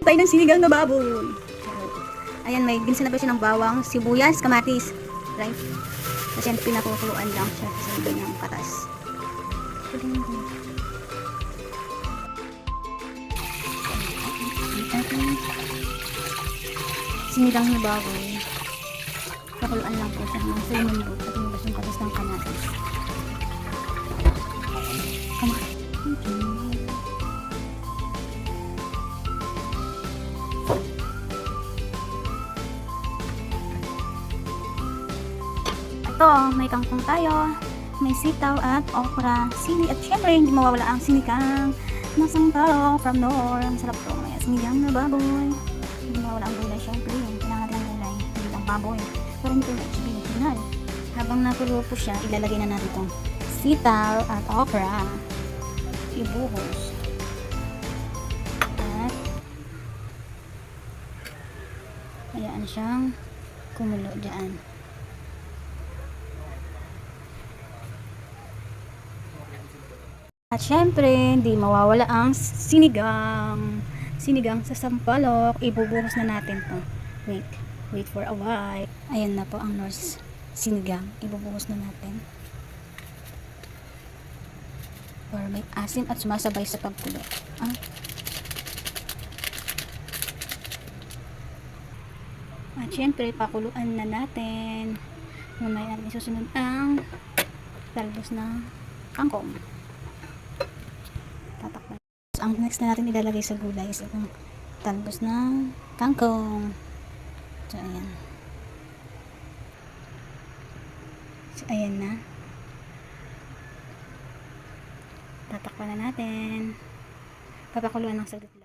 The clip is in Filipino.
Tayo ng sinigang na baboy. Ayan, may ginisa na ba siya ng bawang, sibuyas, kamatis. Right? Kasi yan, pinakukuluan lang siya sa ganyang patas. Sinigang na baboy. Pakuluan lang po siya hanggang sa lumambot at lumabas yung patas ng kamatis. Ito, may kangkong tayo, may sitaw at okra, sili at syempre hindi mawawala ang sinigang na sangtalo from Nor. Ang sarap to, may sinigang na baboy. Hindi mawawala ang gulay, syempre kailangan natin ang gulay, hindi lang baboy. Pero hindi ko sabihin final. Habang nakulo po siya, ilalagay na natin itong sitaw at okra. Ibuhos. At hayaan siyang kumulo dyan. At syempre, hindi mawawala ang sinigang. Sinigang sa sampalok. Ibubuhos na natin to. Wait for a while. Ayan na po ang Nor's sinigang. Ibubuhos na natin. Para may asim at sumasabay sa pagkulo. At syempre, pakuluan na natin. Mamaya natin isusunod ang talbos ng kangkong. Tatakpan. Ang next na natin ilalagay sa gulay is itong talbos ng kangkong. So, ayan. So, ayan na. Tatakpan na natin. Papakuluan ng saglit.